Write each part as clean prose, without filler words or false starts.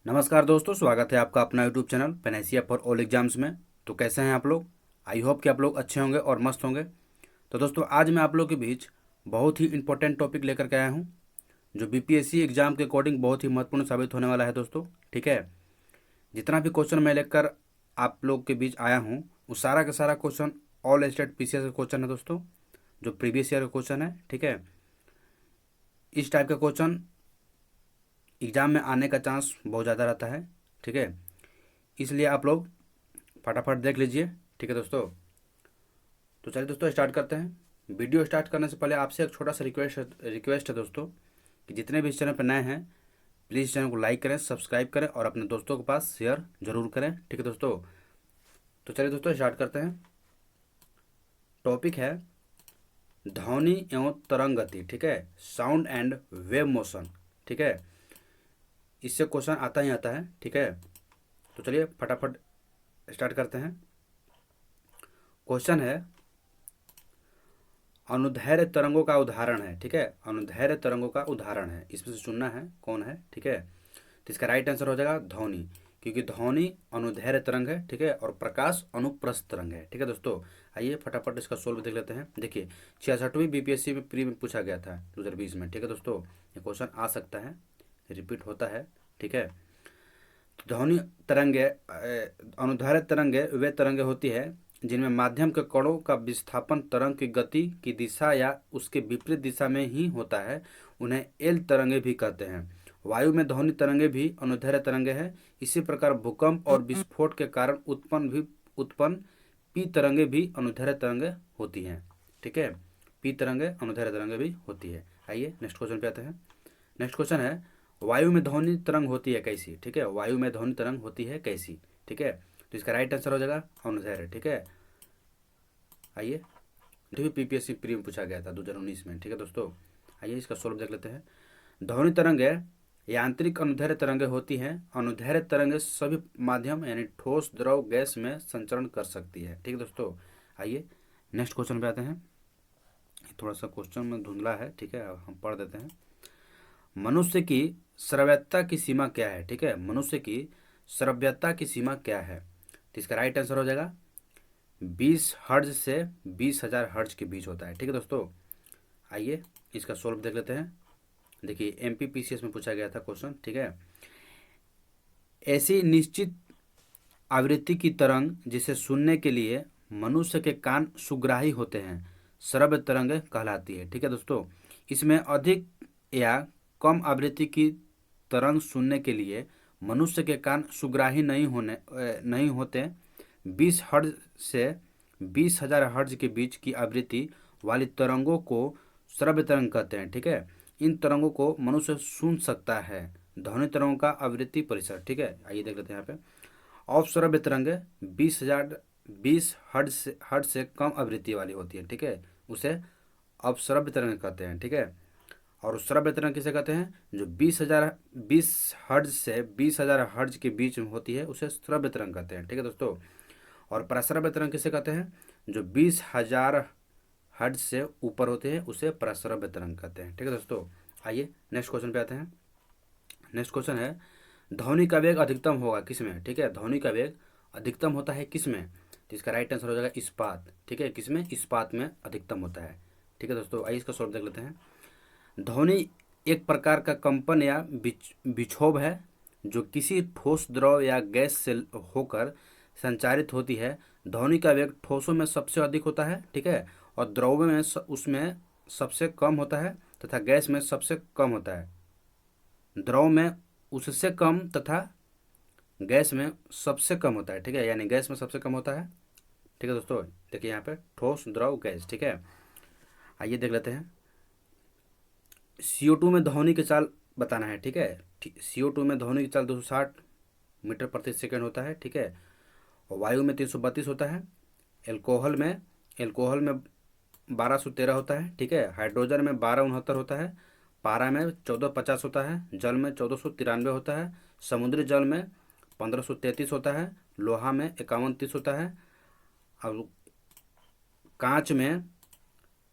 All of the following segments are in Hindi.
नमस्कार दोस्तों, स्वागत है आपका अपना YouTube channel Panacea for all exams में। तो कैसे हैं आप लोग? आई होप कि आप लोग अच्छे होंगे और मस्त होंगे। तो दोस्तों, आज मैं आप लोग के बीच बहुत ही इंपॉर्टेंट टॉपिक लेकर के आया हूं, जो बीपीएससी एग्जाम के अकॉर्डिंग बहुत ही महत्वपूर्ण साबित होने वाला है दोस्तों। ठीक है, जितना भी क्वेश्चन मैं लेकर आप लोग के बीच आया हूँ, वो सारा का सारा क्वेश्चन ऑल स्टेट पीसीएस का क्वेश्चन है दोस्तों, जो प्रीवियस ईयर का क्वेश्चन है। ठीक है, इस टाइप का क्वेश्चन एग्ज़ाम में आने का चांस बहुत ज़्यादा रहता है। ठीक है, इसलिए आप लोग फटाफट देख लीजिए। ठीक है दोस्तों, तो चलिए दोस्तों स्टार्ट करते हैं। वीडियो स्टार्ट करने से पहले आपसे एक छोटा सा रिक्वेस्ट है दोस्तों, कि जितने भी इस चैनल पर नए हैं, प्लीज़ चैनल को लाइक करें, सब्सक्राइब करें और अपने दोस्तों के पास शेयर जरूर करें। ठीक है दोस्तों, तो चलिए दोस्तों स्टार्ट करते हैं। टॉपिक है ध्वनि एवं तरंग गति। ठीक है, साउंड एंड वेव मोशन। ठीक है, इससे क्वेश्चन आता ही आता है। ठीक है, तो चलिए फटाफट स्टार्ट करते हैं। क्वेश्चन है अनुदैर्ध्य तरंगों का उदाहरण है। ठीक है, अनुदैर्ध्य तरंगों का उदाहरण है, इसमें से चुनना है कौन है। ठीक है, तो इसका राइट आंसर हो जाएगा ध्वनि, क्योंकि ध्वनि अनुदैर्ध्य तरंग है। ठीक है, और प्रकाश अनुप्रस्थ तरंग है। ठीक है दोस्तों, आइए फटाफट इसका सोल्व देख लेते हैं। देखिए, 66वीं बीपीएससी में प्री में पूछा गया था 2020 में। ठीक है दोस्तों, ये क्वेश्चन आ सकता है, रिपीट होता है। ठीक है, ध्वनि तरंगे अनुदैर्ध्य तरंगे वे तरंगे होती है जिनमें माध्यम के कणों का विस्थापन तरंग की गति की दिशा या उसके विपरीत दिशा में ही होता है। उन्हें एल तरंगे भी कहते हैं। वायु में ध्वनि तरंगे भी अनुदैर्ध्य तरंगे हैं। इसी प्रकार भूकंप और विस्फोट के कारण उत्पन्न पी तरंगे भी अनुदैर्ध्य तरंगे होती हैं। ठीक है, पी तरंगे अनुदैर्ध्य तरंगे भी होती है। आइए नेक्स्ट क्वेश्चन पे आते हैं। नेक्स्ट क्वेश्चन है वायु में ध्वनि तरंग होती है कैसी। ठीक है, वायु में ध्वनि तरंग होती है कैसी। ठीक है, तो इसका राइट आंसर हो जाएगा अनुदैर्ध्य। ठीक है, आइए, भी पीपीएससी प्री में पूछा गया था 2019 में। ठीक है दोस्तों, आइए इसका सोल्व देख लेते हैं। ध्वनि तरंगे यांत्रिक अनुदैर्ध्य तरंगे होती हैं। अनुदैर्ध्य तरंगे सभी माध्यम यानी ठोस, द्रव, गैस में संचरण कर सकती है। ठीक है दोस्तों, आइए नेक्स्ट क्वेश्चन पे आते हैं। थोड़ा सा क्वेश्चन में धुंधला है। ठीक है, अब हम पढ़ देते हैं। मनुष्य की श्रव्यता की सीमा क्या है। ठीक है, मनुष्य की श्रव्यता की सीमा क्या है, तो इसका राइट आंसर हो जाएगा 20 हर्ट्ज से 20,000 हर्ट्ज के बीच होता है। ठीक है दोस्तों, आइए इसका सोल्व देख लेते हैं। देखिए, एमपीपीसीएस में पूछा गया था क्वेश्चन। ठीक है, ऐसी निश्चित आवृत्ति की तरंग जिसे सुनने के लिए मनुष्य के कान सुग्राही होते हैं, श्रव्य तरंग कहलाती है। ठीक है दोस्तों, इसमें अधिक या कम आवृत्ति की तरंग सुनने के लिए मनुष्य के कान सुग्राही नहीं होते। 20 हर्ट्ज से 20,000 हर्ट्ज के बीच की आवृत्ति वाली तरंगों को श्रव्य तरंग कहते हैं। ठीक है, इन तरंगों को मनुष्य सुन सकता है। ध्वनि तरंगों का आवृत्ति परिसर। ठीक है, आइए देख लेते हैं यहाँ पे। अवश्रव्य तरंगे 20 हर्ट्ज से कम आवृत्ति वाली होती है। ठीक है, उसे अवश्रव्य तरंग कहते हैं। ठीक है, और श्रव्य तरंग किसे कहते हैं, जो 20 हर्ट्ज से 20,000 हर्ट्ज के बीच में होती है, उसे श्रव्य तरंग कहते हैं। ठीक है दोस्तों, और प्रश्रव्य तरंग किसे कहते हैं, जो 20,000 हर्ट्ज से ऊपर होते हैं, उसे प्रश्रव्य तरंग कहते हैं। ठीक है दोस्तों, आइए नेक्स्ट क्वेश्चन पे आते हैं। नेक्स्ट क्वेश्चन है ध्वनि का वेग अधिकतम होगा किसमें। ठीक है, ध्वनि का वेग अधिकतम होता है किसमें, तो इसका राइट आंसर हो जाएगा इस्पात। ठीक है, किसमें, इस्पात में अधिकतम होता है। ठीक है दोस्तों, आइए इसका सॉल्व देख लेते हैं। ध्वनि एक प्रकार का कंपन या विक्षोभ है जो किसी ठोस, द्रव या गैस से होकर संचारित होती है। ध्वनि का वेग ठोसों में सबसे अधिक होता है। ठीक है, और द्रव में उसमें सबसे कम होता है तथा गैस में सबसे कम होता है। द्रव में उससे कम तथा गैस में सबसे कम होता है। ठीक है, यानी गैस में सबसे कम होता है। ठीक है दोस्तों, देखिए यहाँ पे ठोस, द्रव, गैस। ठीक है, आइए देख लेते हैं। CO2 में ध्वनि की चाल बताना है। ठीक है, CO2 में ध्वनि की चाल 260 मीटर प्रति सेकंड होता है। ठीक है, और वायु में 332 होता है। एल्कोहल में 1213 होता है। ठीक है, हाइड्रोजन में 1269 होता है। पारा में 1450 होता है। जल में 1493 होता है। समुद्री जल में 1533 होता है। लोहा में 5130 होता है। और कांच में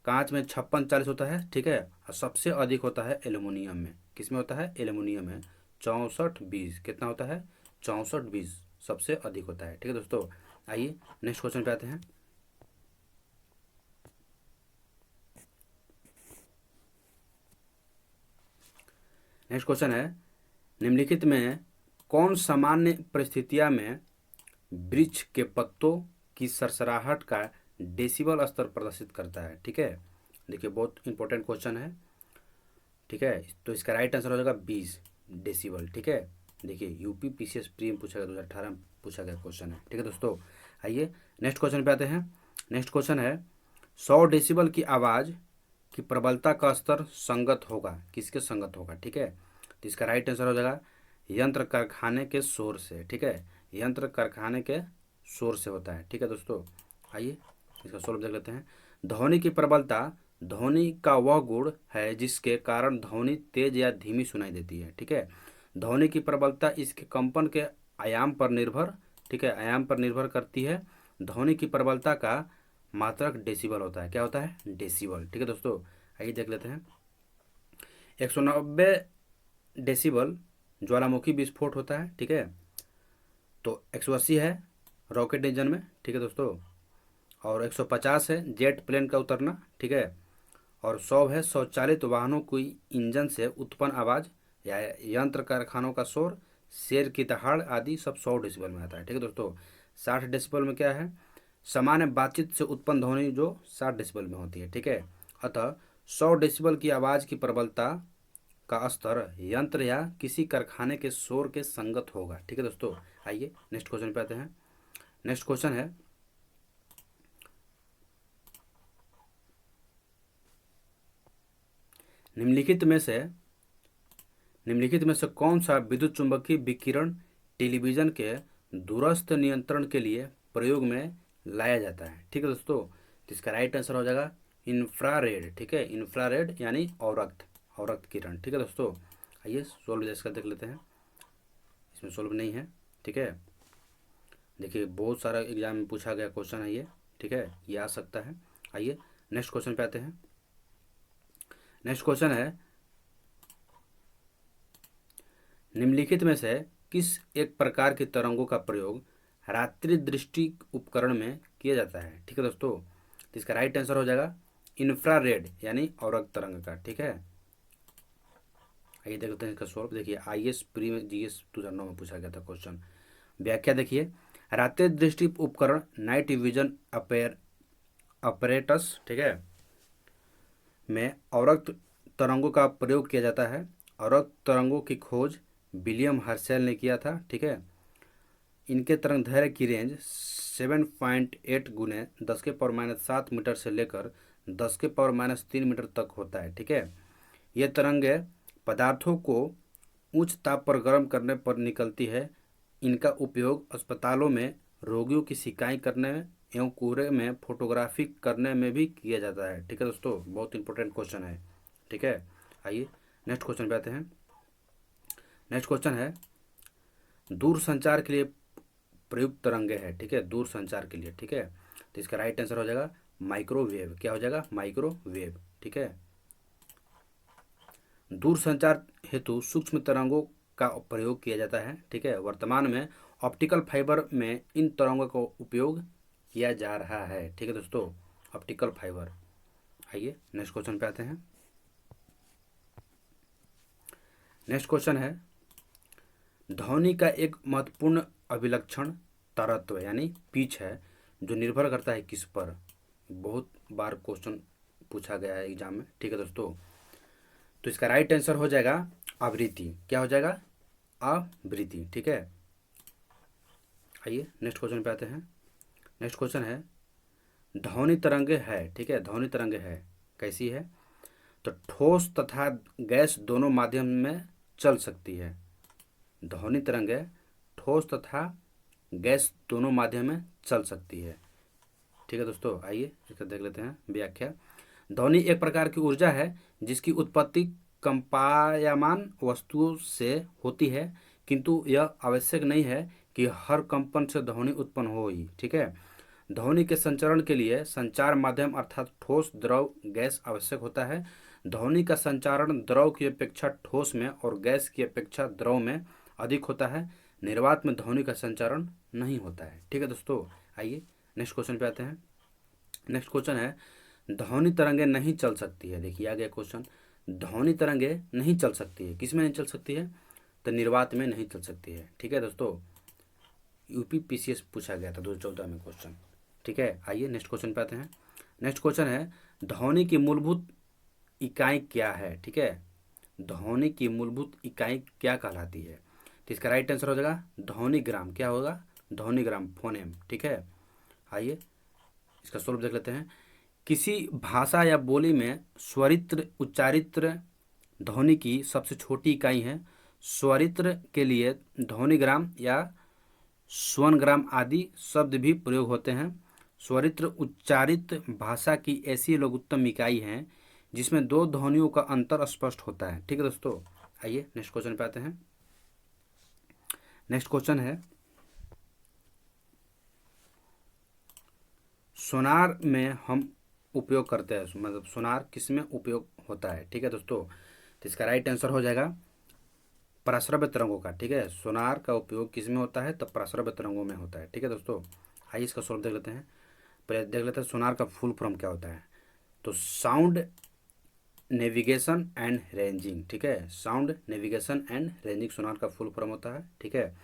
5640 होता है। ठीक है, और सबसे अधिक होता है एल्युमिनियम में। किस में होता है, एल्युमिनियम में 64-20 कितना होता है? 64-20 सबसे अधिक होता है। ठीक है दोस्तों, आइए नेक्स्ट क्वेश्चन पे आते हैं। नेक्स्ट क्वेश्चन है, निम्नलिखित में कौन सामान्य परिस्थितियां में वृक्ष के पत्तों की सरसराहट का डेसिबल स्तर प्रदर्शित करता है? ठीक है, देखिए बहुत इंपॉर्टेंट क्वेश्चन है। ठीक है, तो इसका राइट आंसर हो जाएगा 20 डेसिबल। ठीक है, देखिए यूपी पीसीएस प्री में पूछा गया, 2018 में पूछा गया क्वेश्चन है। ठीक है दोस्तों, आइए नेक्स्ट क्वेश्चन पे आते हैं। नेक्स्ट क्वेश्चन है, 100 डेसिबल की आवाज़ की प्रबलता का स्तर संगत होगा, किसके संगत होगा? ठीक है, तो इसका राइट आंसर हो जाएगा यंत्र कारखाने के शोर से। ठीक है, यंत्र कारखाने के शोर से होता है। ठीक है दोस्तों, आइए इसका सोल्व देख लेते हैं। ध्वनि की प्रबलता ध्वनि का वह गुण है जिसके कारण ध्वनि तेज या धीमी सुनाई देती है। ठीक है, ध्वनि की प्रबलता इसके कंपन के आयाम पर निर्भर, ठीक है, आयाम पर निर्भर करती है। ध्वनि की प्रबलता का मात्रक डेसिबल होता है। क्या होता है? डेसिबल। ठीक है दोस्तों, आइए देख लेते हैं। 190 डेसिबल ज्वालामुखी विस्फोट होता है। ठीक है, तो 180 है रॉकेट इंजन में। ठीक है दोस्तों, और 150 है जेट प्लेन का उतरना। ठीक है, और 100 है स्वचालित वाहनों की इंजन से उत्पन्न आवाज़ या यंत्र कारखानों का शोर, शेर की दहाड़ आदि सब 100 डेसिबल में आता है। ठीक है दोस्तों, 60 डेसिबल में क्या है? सामान्य बातचीत से उत्पन्न ध्वनि जो 60 डेसिबल में होती है। ठीक है, अतः 100 डेसिबल की आवाज़ की प्रबलता का स्तर यंत्र या किसी कारखाने के शोर के संगत होगा। ठीक है दोस्तों, आइए नेक्स्ट क्वेश्चन पे आते हैं। नेक्स्ट क्वेश्चन है, निम्नलिखित में से कौन सा विद्युत चुंबकीय विकिरण टेलीविजन के दूरस्थ नियंत्रण के लिए प्रयोग में लाया जाता है? ठीक है दोस्तों, तो इसका राइट आंसर हो जाएगा इंफ्रारेड। ठीक है, इंफ्रारेड यानी अवरक्त किरण। ठीक है दोस्तों, आइए सोल्व इसका देख लेते हैं। इसमें सोल्व नहीं है। ठीक है, देखिए बहुत सारा एग्जाम में पूछा गया क्वेश्चन है ये। ठीक है, ये आ सकता है। आइए नेक्स्ट क्वेश्चन पे आते हैं। नेक्स्ट क्वेश्चन है, निम्नलिखित में से किस एक प्रकार की तरंगों का प्रयोग रात्रि दृष्टि उपकरण में किया जाता है? ठीक है दोस्तों, तो इसका राइट आंसर हो जाएगा इंफ्रारेड यानी अवरक्त तरंग का। ठीक है, आइए देखते हैं इसका सोल्व। देखिए आईएएस प्री में जीएस 2009 में पूछा गया था क्वेश्चन। व्याख्या देखिए, रात्रि दृष्टि उपकरण नाइट विजन अपरेटस, ठीक है, में अवरक्त तरंगों का प्रयोग किया जाता है। अवरक्त तरंगों की खोज विलियम हर्शेल ने किया था। ठीक है, इनके तरंग दैर्घ्य की रेंज 7.8 गुने 10⁻⁷ मीटर से लेकर 10⁻³ मीटर तक होता है। ठीक है, ये तरंगे पदार्थों को उच्च ताप पर गर्म करने पर निकलती है। इनका उपयोग अस्पतालों में रोगियों की सिकाई करने में एवं कोहरे में फोटोग्राफी करने में भी किया जाता है। ठीक है दोस्तों, बहुत इंपॉर्टेंट क्वेश्चन है। ठीक है, आइए नेक्स्ट क्वेश्चन पे आते हैं। नेक्स्ट क्वेश्चन है, दूर संचार के लिए प्रयुक्त तरंगे है। ठीक है, दूर संचार के लिए। ठीक है, तो इसका राइट आंसर हो जाएगा माइक्रोवेव। क्या हो जाएगा? माइक्रोवेव। ठीक है, दूर संचार हेतु सूक्ष्म तरंगों का प्रयोग किया जाता है। ठीक है, वर्तमान में ऑप्टिकल फाइबर में इन तरंगों का उपयोग किया जा रहा है। ठीक है दोस्तों, ऑप्टिकल फाइबर। आइए नेक्स्ट क्वेश्चन पे आते हैं। नेक्स्ट क्वेश्चन है, ध्वनि का एक महत्वपूर्ण अभिलक्षण तरत्व यानी पिच है जो निर्भर करता है किस पर? बहुत बार क्वेश्चन पूछा गया है एग्जाम में। ठीक है दोस्तों, तो इसका राइट आंसर हो जाएगा आवृत्ति। क्या हो जाएगा? आवृत्ति। ठीक है, आइए नेक्स्ट क्वेश्चन पे आते हैं। नेक्स्ट क्वेश्चन है, ध्वनि तरंगे है। ठीक है, ध्वनि तरंगे है कैसी है? तो ठोस तथा गैस दोनों माध्यम में चल सकती है। ध्वनि तरंगे ठोस तथा गैस दोनों माध्यम में चल सकती है। ठीक है दोस्तों, आइए इसका देख लेते हैं व्याख्या। ध्वनि एक प्रकार की ऊर्जा है जिसकी उत्पत्ति कंपायमान वस्तुओं से होती है, किंतु यह आवश्यक नहीं है कि हर कंपन से ध्वनि उत्पन्न हो ही। ठीक है, ध्वनि के संचरण के लिए संचार माध्यम अर्थात ठोस, द्रव, गैस आवश्यक होता है। ध्वनि का संचारण द्रव की अपेक्षा ठोस में और गैस की अपेक्षा द्रव में अधिक होता है। निर्वात में ध्वनि का संचारण नहीं होता है। ठीक है दोस्तों, आइए नेक्स्ट क्वेश्चन पे आते हैं। नेक्स्ट क्वेश्चन है, ध्वनि तरंगे नहीं चल सकती है। देखिए आ गया क्वेश्चन, ध्वनि तरंगे नहीं चल सकती है, किस में नहीं चल सकती है, तो निर्वात में नहीं चल सकती है। ठीक है दोस्तों, यूपी पीसीएस पूछा गया था 2014 में क्वेश्चन। ठीक है, आइए नेक्स्ट क्वेश्चन पे आते हैं। नेक्स्ट क्वेश्चन है, ध्वनि की मूलभूत इकाई क्या है। ठीक है, ध्वनि की मूलभूत इकाई क्या कहलाती है, तो इसका राइट आंसर हो जाएगा ध्वनि ग्राम। क्या होगा, ध्वनि ग्राम, फोनेम। ठीक है, आइए इसका सोल्व देख लेते हैं। किसी भाषा या बोली में स्वरित्र उच्चारित्र ध्वनि की सबसे छोटी इकाई है। स्वरित्र के लिए ध्वनिग्राम या स्वनग्राम आदि शब्द भी प्रयोग होते हैं। स्वरित्र उच्चारित भाषा की ऐसी लघुत्तम इकाई है जिसमें दो ध्वनियों का अंतर स्पष्ट होता है। ठीक है दोस्तों, आइए नेक्स्ट क्वेश्चन पे आते हैं। नेक्स्ट क्वेश्चन है, सोनार में हम उपयोग करते हैं, मतलब सोनार किस में उपयोग होता है। ठीक है दोस्तों, तो इसका राइट आंसर हो जाएगा पराश्रव्य तरंगों का। ठीक है, सोनार का उपयोग किस में होता है, तो पराश्रव्य तरंगों में होता है। ठीक है दोस्तों, आइए इसका सोल्व देख लेते हैं। पहले देख लेते हैं सोनार का फुल फॉर्म क्या होता है। तो साउंड नेविगेशन एंड रेंजिंग। ठीक है, sound navigation and ranging sonar का फुल फॉर्म होता है। ठीक है,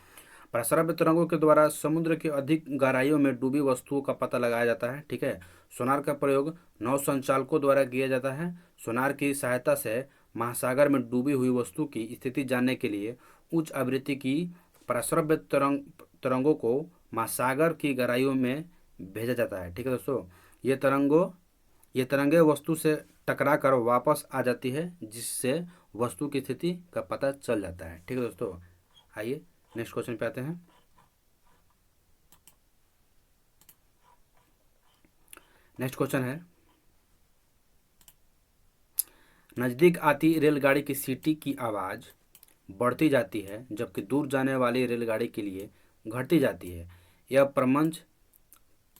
पराश्रव्य तरंगों के द्वारा समुद्र की अधिक गहराइयों में डूबी वस्तुओं का पता लगाया जाता है। ठीक है, सोनार का प्रयोग नौ संचालकों द्वारा किया जाता है। सोनार की सहायता से महासागर में डूबी हुई वस्तु की स्थिति जानने के लिए उच्च आवृत्ति की पराश्रव्य तरंगों को महासागर की गहराइयों में भेजा जाता है। ठीक है दोस्तों, ये तरंगे वस्तु से टकरा कर वापस आ जाती है, जिससे वस्तु की स्थिति का पता चल जाता है। ठीक है दोस्तों, आइए नेक्स्ट क्वेश्चन पे आते हैं। नेक्स्ट क्वेश्चन है, नज़दीक आती रेलगाड़ी की सीटी की आवाज़ बढ़ती जाती है जबकि दूर जाने वाली रेलगाड़ी के लिए घटती जाती है। यह प्रपंच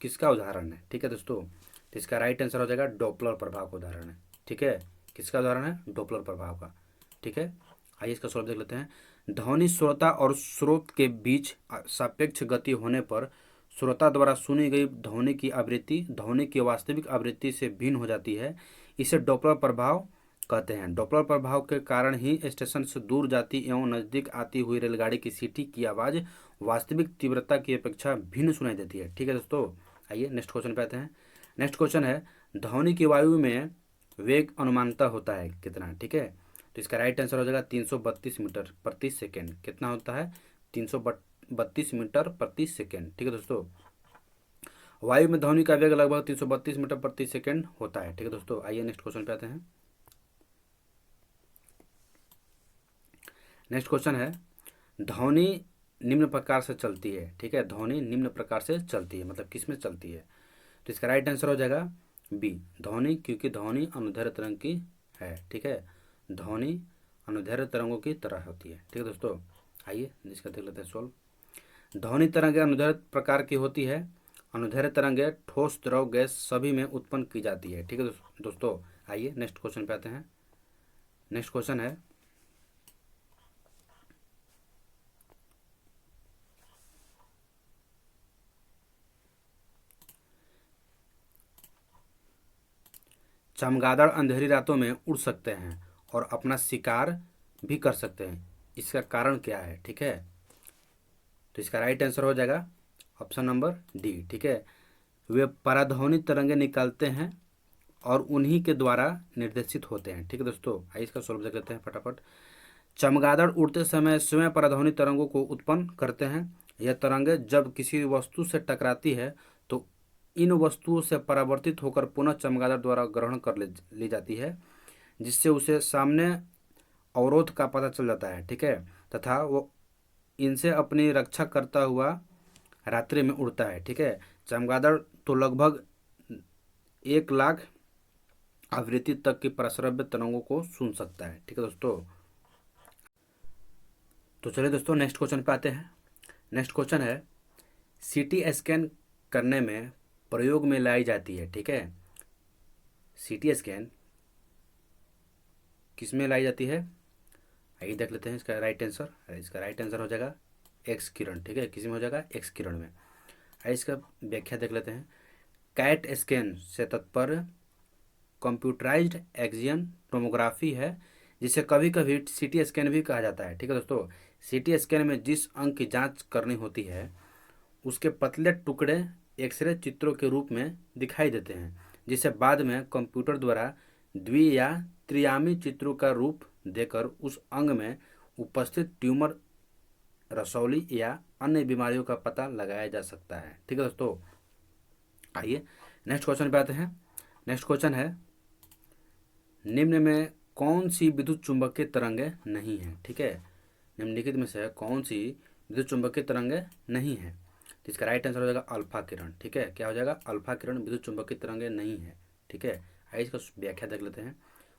किसका उदाहरण है। ठीक है दोस्तों, तो इसका राइट आंसर हो जाएगा डॉपलर प्रभाव का उदाहरण है। ठीक है, किसका उदाहरण है, डॉपलर प्रभाव का। ठीक है, आइए इसका सोल्व देख लेते हैं। ध्वनि श्रोता और स्रोत के बीच सापेक्ष गति होने पर श्रोता द्वारा सुनी गई ध्वनि की आवृत्ति ध्वनि की वास्तविक आवृत्ति से भिन्न हो जाती है। इसे डॉपलर प्रभाव कहते हैं। डॉपलर प्रभाव के कारण ही स्टेशन से दूर जाती एवं नज़दीक आती हुई रेलगाड़ी की सीटी की आवाज़ वास्तविक तीव्रता की अपेक्षा भिन्न सुनाई देती है। ठीक है दोस्तों, आइए नेक्स्ट क्वेश्चन पे आते हैं। नेक्स्ट क्वेश्चन है, ध्वनि की वायु में वेग अनुमानतः होता है कितना। ठीक है, तो इसका राइट आंसर हो जाएगा 332 मीटर प्रति सेकेंड। कितना होता है, 332 मीटर प्रति सेकेंड। ठीक है दोस्तों, वायु में ध्वनि का वेग लगभग 332 मीटर प्रति सेकेंड होता है। ठीक है दोस्तों, आइए नेक्स्ट क्वेश्चन पे आते हैं। नेक्स्ट क्वेश्चन है, ध्वनि निम्न प्रकार से चलती है। ठीक है, ध्वनि निम्न प्रकार से चलती है, मतलब किस में चलती है, तो इसका राइट आंसर हो जाएगा बी, ध्वनि, क्योंकि ध्वनि अनुदैर्घ्य तरंग की है। ठीक है, ध्वनि अनुदैर्घ्य तरंगों की तरह होती है। ठीक है दोस्तों, आइए इसका देख लेते हैं सोल्व। ध्वनि तरंगें अनुदैर्घ्य प्रकार की होती है। अनुदैर्घ्य तरंगें ठोस, द्रव, गैस सभी में उत्पन्न की जाती है। ठीक है दोस्तों, आइए नेक्स्ट क्वेश्चन पे आते हैं। नेक्स्ट क्वेश्चन है, चमगादड़ अंधेरी रातों में उड़ सकते हैं और अपना शिकार भी कर सकते हैं, इसका कारण क्या है। ठीक है, तो इसका राइट आंसर हो जाएगा ऑप्शन नंबर डी। ठीक है, वे पराध्वनि तरंगे निकालते हैं और उन्हीं के द्वारा निर्देशित होते हैं। ठीक है दोस्तों, आइए इसका सोल्व देख लेते हैं फटाफट। चमगादड़ उड़ते समय स्वयं पराध्वनि तरंगों को उत्पन्न करते हैं। यह तरंगे जब किसी वस्तु से टकराती है तो इन वस्तुओं से परावर्तित होकर पुनः चमगादड़ द्वारा ग्रहण कर ली जाती है, जिससे उसे सामने अवरोध का पता चल जाता है। ठीक है, तथा वो इनसे अपनी रक्षा करता हुआ रात्रि में उड़ता है। ठीक है, चमगादड़ तो लगभग 1 लाख आवृत्ति तक की पराश्रव्य तरंगों को सुन सकता है। ठीक है दोस्तों, तो चलिए दोस्तों नेक्स्ट क्वेश्चन पे आते हैं। नेक्स्ट क्वेश्चन है, सीटी स्कैन करने में प्रयोग में लाई जाती है। ठीक है, सीटी स्कैन किस में लाई जाती है? आइए देख लेते हैं इसका राइट आंसर। इसका राइट आंसर हो जाएगा एक्स किरण, ठीक है, किस में हो जाएगा? एक्स किरण में। आइए इसका व्याख्या देख लेते हैं। कैट स्कैन से तात्पर्य कंप्यूटराइज्ड एक्सियन टोमोग्राफी है, जिसे कभी कभी सीटी स्कैन भी कहा जाता है, ठीक है दोस्तों। सीटी स्कैन में जिस अंग की जांच करनी होती है उसके पतले टुकड़े एक्सरे चित्रों के रूप में दिखाई देते हैं, जिसे बाद में कंप्यूटर द्वारा द्वि या त्रियामी चित्रों का रूप देकर उस अंग में उपस्थित ट्यूमर, रसौली या अन्य बीमारियों का पता लगाया जा सकता है, ठीक है दोस्तों। आइए नेक्स्ट क्वेश्चन पे आते हैं। नेक्स्ट क्वेश्चन है, निम्न में कौन सी विद्युत चुंबकीय तरंगें नहीं है? ठीक है, निम्नलिखित में से कौन सी विद्युत चुंबकीय तरंगें नहीं है? तो इसका राइट आंसर हो जाएगा अल्फा किरण, ठीक है। क्या हो जाएगा? अल्फा किरण विद्युत चुंबकीय तरंगें नहीं है, ठीक है। आइए इसका व्याख्या देख लेते हैं।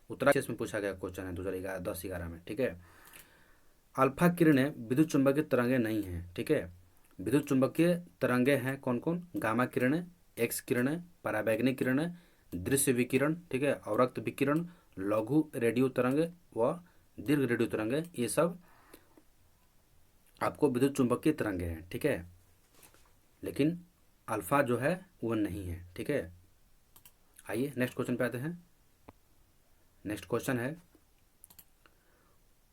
उत्तराखंड में पूछा गया क्वेश्चन है 2010-11 में, ठीक है। अल्फा किरणें विद्युत चुंबकीय तरंगें नहीं हैं, ठीक है। विद्युत चुंबकीय तरंगें हैं कौन कौन? गामा किरणें, एक्स किरणें, पराबैंगनी किरणें, दृश्य विकिरण, ठीक है, अवरक्त विकिरण, लघु रेडियो तरंगे व दीर्घ रेडियो तरंगे, ये सब आपको विद्युत चुंबकीय तरंगे हैं, ठीक है। लेकिन अल्फा जो है वो नहीं है, ठीक है। आइए नेक्स्ट क्वेश्चन पे आते हैं। नेक्स्ट क्वेश्चन है,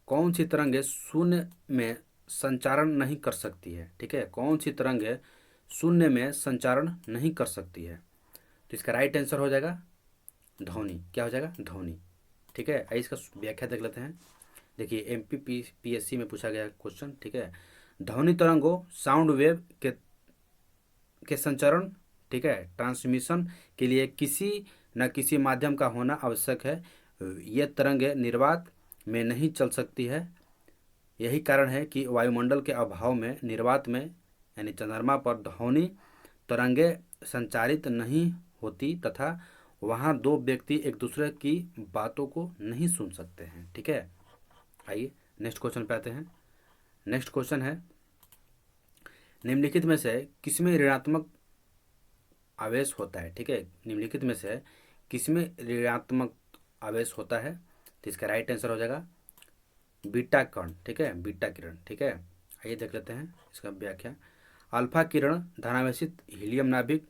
कौन सी तरंगे शून्य में संचारण नहीं कर सकती है? ठीक है, कौन सी तरंगे शून्य में संचारण नहीं कर सकती है? तो इसका राइट आंसर हो जाएगा ध्वनि। क्या हो जाएगा? ध्वनि, ठीक है। आइए इसका व्याख्या देख लेते हैं। देखिए एमपीपीएससी में पूछा गया क्वेश्चन, ठीक है। ध्वनि तरंगों साउंड वेव के संचरण, ठीक है, ट्रांसमिशन के लिए किसी न किसी माध्यम का होना आवश्यक है। ये तरंगें निर्वात में नहीं चल सकती है। यही कारण है कि वायुमंडल के अभाव में निर्वात में यानी चंद्रमा पर ध्वनि तरंगें संचारित नहीं होती तथा वहाँ दो व्यक्ति एक दूसरे की बातों को नहीं सुन सकते हैं, ठीक है। आइए नेक्स्ट क्वेश्चन पे आते हैं। नेक्स्ट क्वेश्चन है, निम्नलिखित में से किसमें ऋणात्मक आवेश होता है? ठीक है, निम्नलिखित में से किसमें ऋणात्मक आवेश होता है? तो इसका राइट आंसर हो जाएगा बीटा कण, ठीक है, बीटा किरण, ठीक है। आइए देख लेते हैं इसका व्याख्या। अल्फा किरण धनावेशित हीलियम नाभिक,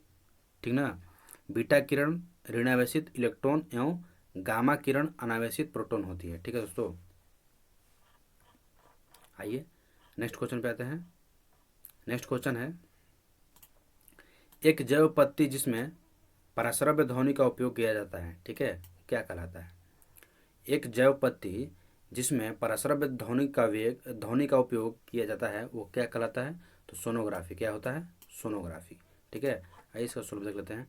ठीक ना। बीटा किरण ऋणावेशित इलेक्ट्रॉन एवं गामा किरण अनावेशित प्रोटॉन होती है, ठीक है दोस्तों। आइए नेक्स्ट क्वेश्चन पे आते हैं। नेक्स्ट क्वेश्चन है, एक जैव पत्ती जिसमें पराश्रव्य ध्वनि का उपयोग किया जाता है, ठीक है, क्या कहलाता है? एक जैव पत्ती जिसमें पराश्रव्य ध्वनि का उपयोग किया जाता है वो क्या कहलाता है? तो सोनोग्राफी। क्या होता है? सोनोग्राफी, ठीक है। आइए इसका सुलभ देख लेते हैं।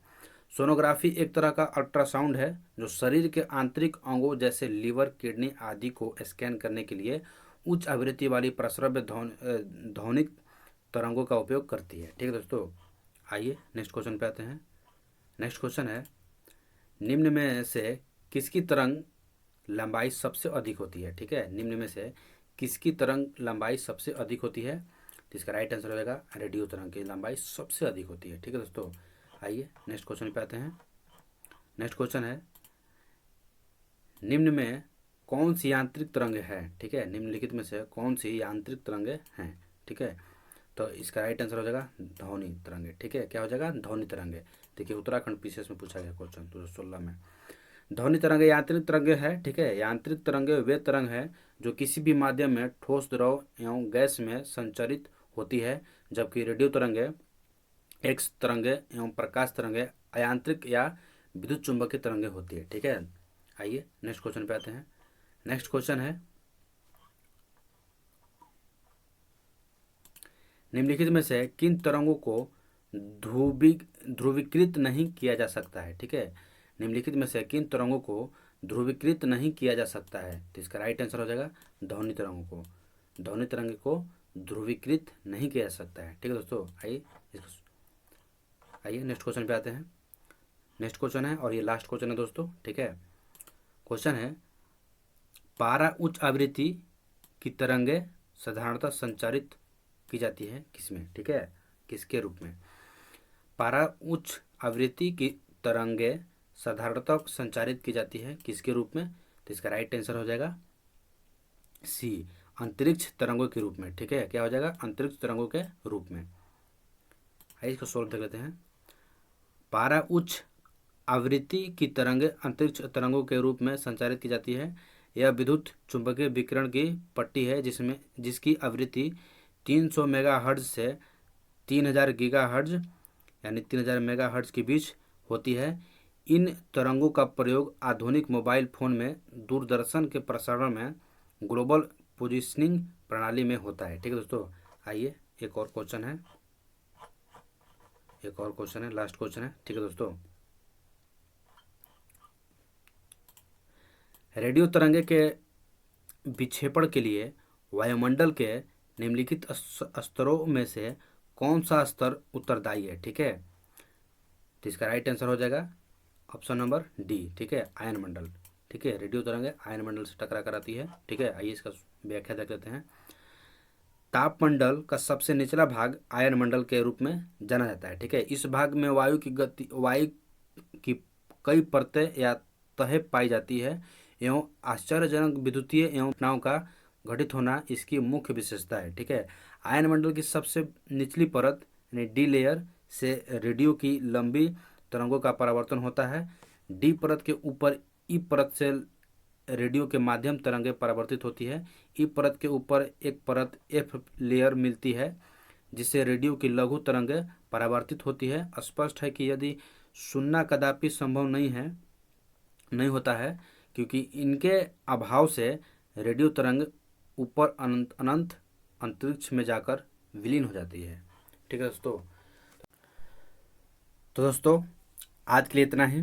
सोनोग्राफी एक तरह का अल्ट्रासाउंड है जो शरीर के आंतरिक अंगों जैसे लीवर, किडनी आदि को स्कैन करने के लिए उच्च आवृत्ति वाली पराश्रव्य ध्वनिक तरंगों का उपयोग करती है, ठीक है दोस्तों। आइए नेक्स्ट क्वेश्चन पे आते हैं। नेक्स्ट क्वेश्चन है, निम्न में से किसकी तरंग लंबाई सबसे अधिक होती है? ठीक है, निम्न में से किसकी तरंग लंबाई सबसे अधिक होती है? तो इसका राइट आंसर हो जाएगा रेडियो तरंग की लंबाई सबसे अधिक होती है, ठीक है दोस्तों। आइए नेक्स्ट क्वेश्चन पे आते हैं। नेक्स्ट क्वेश्चन है, निम्न में कौन सी यांत्रिक तरंग है? ठीक है, निम्नलिखित में से कौन सी यांत्रिक तरंगे हैं? ठीक है, तो इसका राइट आंसर हो जाएगा ध्वनि तरंगे, ठीक है। क्या हो जाएगा? ध्वनि तरंगे। देखिए उत्तराखंड पीसीएस में पूछा गया क्वेश्चन 2016 में। ध्वनि तरंगे यांत्रिक तरंगे है, ठीक है। यांत्रिक तरंगे वे तरंग है जो किसी भी माध्यम में ठोस, द्रव एवं गैस में संचरित होती है, जबकि रेडियो तरंगे, एक्स तरंगे एवं प्रकाश तरंगे अयांत्रिक या विद्युत चुंबकीय तरंगे होती है, ठीक है। आइए नेक्स्ट क्वेश्चन पे आते हैं। नेक्स्ट क्वेश्चन है, निम्नलिखित में से किन तरंगों को ध्रुवीकृत नहीं किया जा सकता है? ठीक है, निम्नलिखित में से किन तरंगों को ध्रुवीकृत नहीं किया जा सकता है? तो इसका राइट आंसर हो जाएगा ध्वनि तरंगों को। ध्वनि तरंग को ध्रुवीकृत नहीं किया जा सकता है, ठीक है दोस्तों। आइए नेक्स्ट क्वेश्चन पे आते हैं। नेक्स्ट क्वेश्चन है और ये लास्ट क्वेश्चन है दोस्तों, ठीक है। क्वेश्चन है, पारा उच्च आवृत्ति की तरंगे साधारणतः संचारित की जाती है किसमें? ठीक है, किसके रूप में? पारा उच्च आवृत्ति की तरंगे साधारणतः संचारित की जाती है किसके रूप में? तो इसका राइट आंसर हो जाएगा सी, अंतरिक्ष तरंगों के रूप में। ठीक है, क्या हो जाएगा? अंतरिक्ष तरंगों के रूप में। आइए इसको सोल्व कर लेते हैं। पारा उच्च आवृत्ति की तरंगें अंतरिक्ष तरंगों के रूप में संचारित की जाती है। यह विद्युत चुंबकीय विकिरण की पट्टी है जिसकी आवृत्ति 300 मेगाहर्ट्ज से 3000 गीगाहर्ट्ज यानी 3000 मेगाहर्ट्ज के बीच होती है। इन तरंगों का प्रयोग आधुनिक मोबाइल फोन में दूरदर्शन के प्रसारण में ग्लोबल पोजिशनिंग प्रणाली में होता है। ठीक है दोस्तों, आइए एक और क्वेश्चन है, लास्ट क्वेश्चन है। ठीक है दोस्तों, रेडियो तरंगे के विक्षेपण के लिए वायुमंडल के निम्नलिखित स्तरों में से कौन सा स्तर उत्तरदायी है? ठीक है, तो इसका राइट आंसर हो जाएगा ऑप्शन नंबर डी। ठीक है, आयन मंडल। ठीक है, रेडियो तरंगे आयन मंडल से टकरा कर आती है। ठीक है, आइए इसका व्याख्या देख लेते हैं। तापमंडल का सबसे निचला भाग आयन मंडल के रूप में जाना जाता है। ठीक है, इस भाग में वायु की कई परतें या तहें पाई जाती है एवं आश्चर्यजनक विद्युतीय एवं घटनाओं का घटित होना इसकी मुख्य विशेषता है। ठीक है, आयन मंडल की सबसे निचली परत यानी डी लेयर से रेडियो की लंबी तरंगों का परावर्तन होता है। डी परत के ऊपर ई परत से रेडियो के माध्यम तरंगें परावर्तित होती है। ई परत के ऊपर एक परत एफ लेयर मिलती है जिससे रेडियो की लघु तरंगें परावर्तित होती है। स्पष्ट है कि यदि सुनना कदापि संभव नहीं होता है क्योंकि इनके अभाव से रेडियो तरंग ऊपर अनंत अंतरिक्ष में जाकर विलीन हो जाती है। ठीक है दोस्तों, तो दोस्तों आज के लिए इतना ही।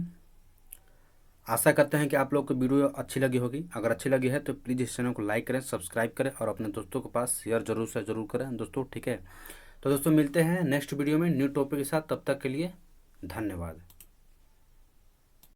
आशा करते हैं कि आप लोग को वीडियो अच्छी लगी होगी। अगर अच्छी लगी है तो प्लीज़ इस चैनल को लाइक करें, सब्सक्राइब करें और अपने दोस्तों के पास शेयर जरूर से ज़रूर करें दोस्तों। ठीक है, तो दोस्तों मिलते हैं नेक्स्ट वीडियो में न्यू टॉपिक के साथ। तब तक के लिए धन्यवाद।